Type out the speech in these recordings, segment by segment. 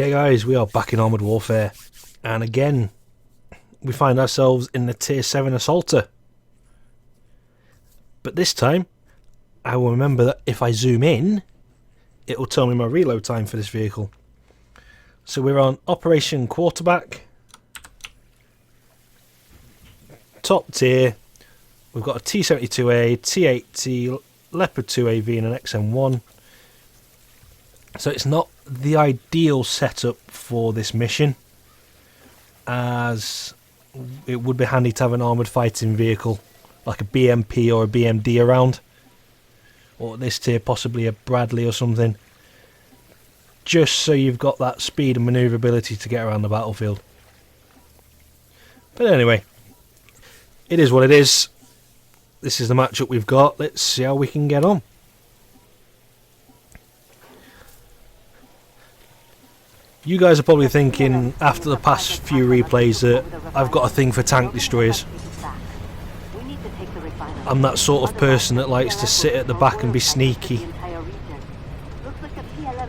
Okay guys, we are back in Armoured Warfare, and again we find ourselves in the Tier 7 Assaulter. But this time I will remember that if I zoom in it will tell me my reload time for this vehicle. So we're on Operation Quarterback, top tier. We've got a T-72A, T-80, Leopard 2AV and an XM1. So it's not the ideal setup for this mission, as it would be handy to have an armoured fighting vehicle like a BMP or a BMD around, or at this tier possibly a Bradley or something, just so you've got that speed and manoeuvrability to get around the battlefield. But anyway, it is what it is. This is the matchup we've got. Let's see how we can get on. You guys are probably thinking after the past few replays that I've got a thing for tank destroyers. I'm that sort of person that likes to sit at the back and be sneaky.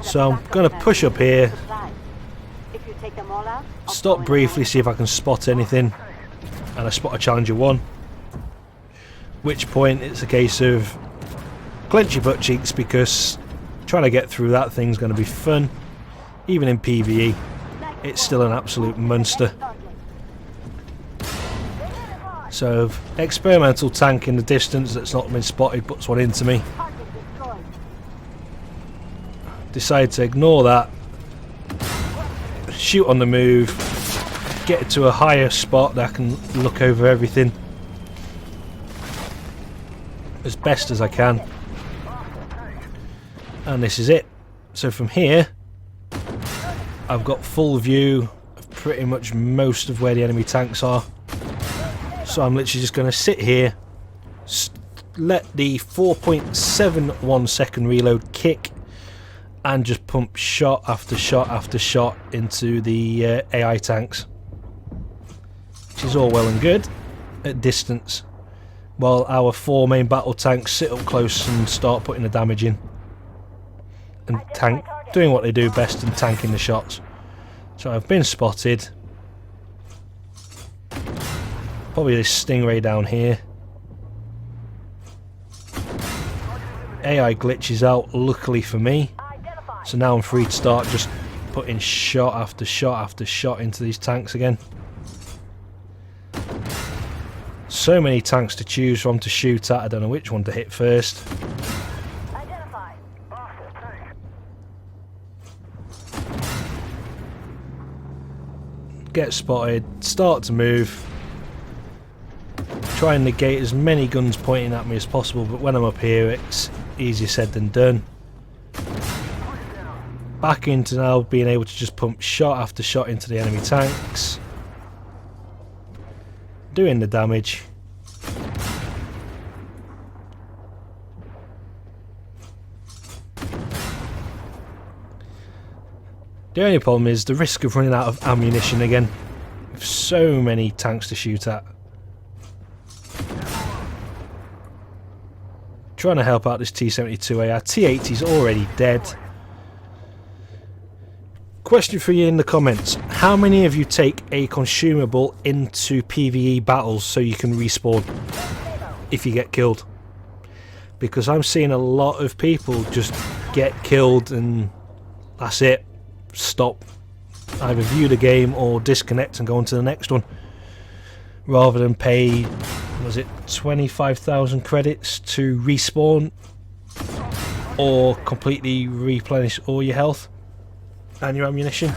So I'm going to push up here, stop briefly, see if I can spot anything, and I spot a Challenger 1. Which point it's a case of clench your butt cheeks, because trying to get through that thing's going to be fun. Even in PvE, it's still an absolute monster. So, experimental tank in the distance that's not been spotted puts one into me. Decide to ignore that, shoot on the move, get it to a higher spot that I can look over everything as best as I can. And this is it. So from here I've got full view of pretty much most of where the enemy tanks are. So I'm literally just going to sit here, let the 4.71 second reload kick, and just pump shot after shot after shot into the AI tanks. Which is all well and good at distance, while our 4 main battle tanks sit up close and start putting the damage in. And tank doing what they do best and tanking the shots. So I've been spotted. Probably this Stingray down here. AI glitches out, luckily for me. So now I'm free to start just putting shot after shot after shot into these tanks again. So many tanks to choose from to shoot at, I don't know which one to hit first. Get spotted, start to move, try and negate as many guns pointing at me as possible, but when I'm up here it's easier said than done. Back into now being able to just pump shot after shot into the enemy tanks, doing the damage. The only problem is the risk of running out of ammunition again, with so many tanks to shoot at. Trying to help out this T-72A. Our T-80's already dead. Question for you in the comments: how many of you take a consumable into PvE battles so you can respawn if you get killed? Because I'm seeing a lot of people just get killed and that's it. Stop, either view the game or disconnect and go on to the next one, rather than pay, was it 25,000 credits to respawn or completely replenish all your health and your ammunition.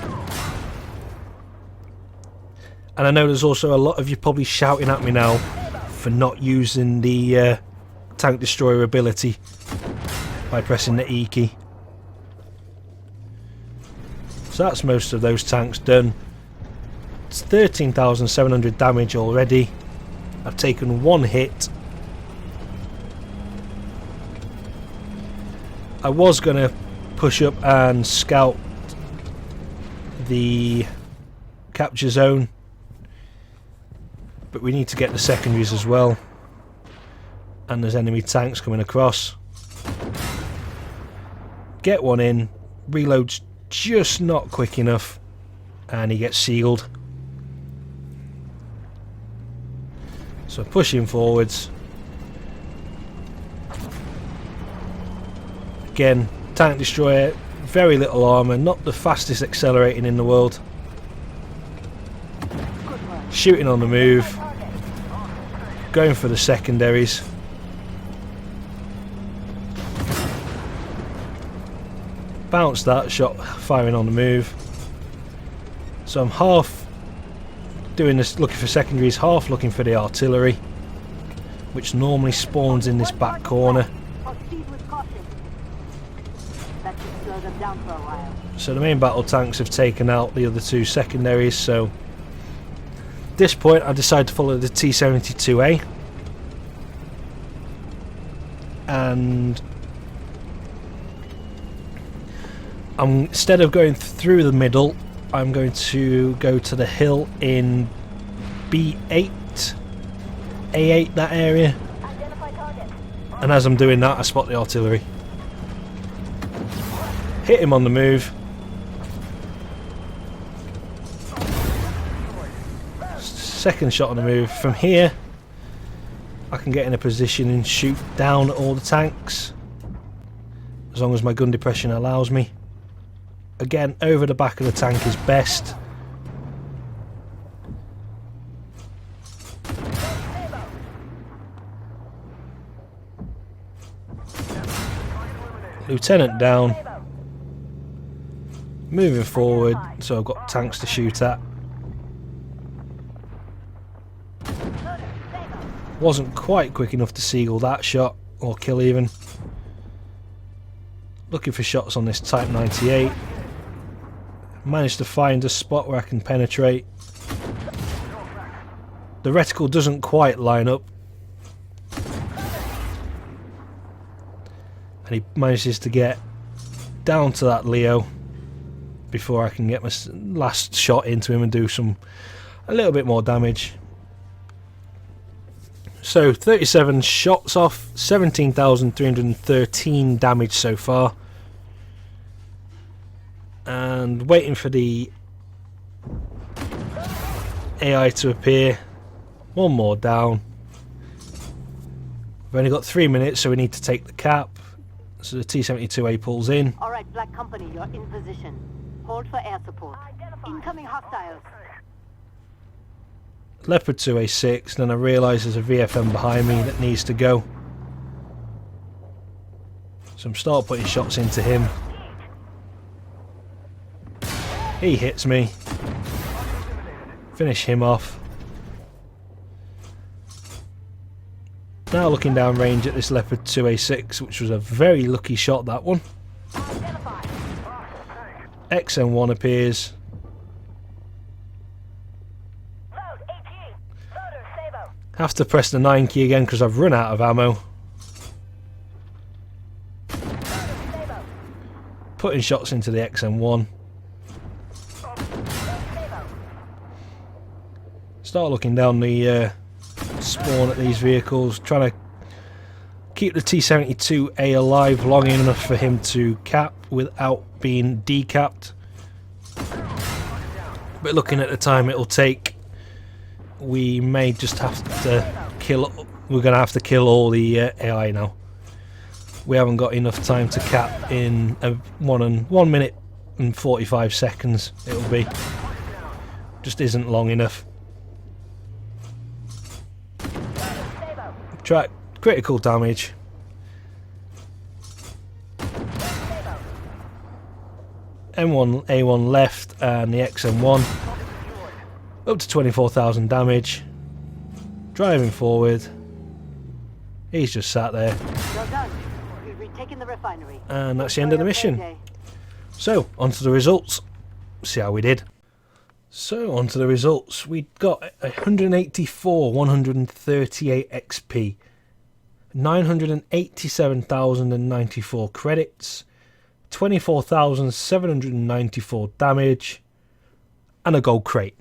And I know there's also a lot of you probably shouting at me now for not using the tank destroyer ability by pressing the E key. So that's most of those tanks done. It's 13,700 damage already. I've taken 1 hit. I was going to push up and scout the capture zone, but we need to get the secondaries as well. And there's enemy tanks coming across. Get one in, reload just not quick enough, and he gets sealed. So pushing forwards. Again, tank destroyer, very little armour, not the fastest accelerating in the world. Shooting on the move. Going for the secondaries. Bounce that shot, firing on the move. So I'm half doing this, looking for secondaries, half looking for the artillery, which normally spawns in this back corner. So the main battle tanks have taken out the other two secondaries, so at this point I decide to follow the T-72A, and instead of going through the middle, I'm going to go to the hill in B8, A8, that area, and as I'm doing that I spot the artillery. Hit him on the move. Second shot on the move. From here I can get in a position and shoot down all the tanks as long as my gun depression allows me. Again, over the back of the tank is best. Lieutenant down. Moving forward, so I've got tanks to shoot at. Wasn't quite quick enough to seagull that shot, or kill even. Looking for shots on this Type 98. Managed to find a spot where I can penetrate. The reticle doesn't quite line up. And he manages to get down to that Leo before I can get my last shot into him and do a little bit more damage. So 37 shots off, 17,313 damage so far. And waiting for the AI to appear. One more down. We've only got 3 minutes, so we need to take the cap. So the T-72A pulls in. Alright, Black Company, you're in position. Hold for air support. Incoming hostiles. Leopard 2A6, then I realise there's a VFM behind me that needs to go. So I'm start putting shots into him. He hits me. Finish him off. Now looking down range at this Leopard 2A6, which was a very lucky shot, that one. XM1 appears. Have to press the 9 key again because I've run out of ammo. Putting shots into the XM1. Start looking down the spawn at these vehicles, trying to keep the T-72A alive long enough for him to cap without being decapped. But looking at the time it'll take, we may just have to kill, we're going to have to kill all the AI now. We haven't got enough time to cap in 1 minute and 45 seconds it'll be. Just isn't long enough. Track critical damage. M1A1 left and the XM1 up to 24,000 damage. Driving forward. He's just sat there. Well done. We've retaken the refinery. And that's the end of the mission. So, on to the results. See how we did. So, on to the results. We got 184, 138 XP, 987,094 credits, 24,794 damage, and a gold crate.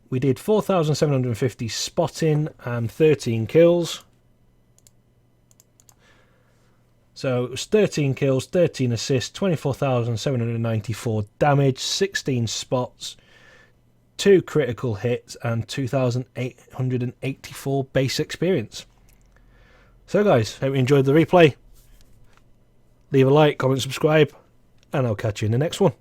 We did 4,750 spotting and 13 kills. So it was 13 kills, 13 assists, 24,794 damage, 16 spots, 2 critical hits, and 2,884 base experience. So guys, hope you enjoyed the replay. Leave a like, comment, subscribe, and I'll catch you in the next one.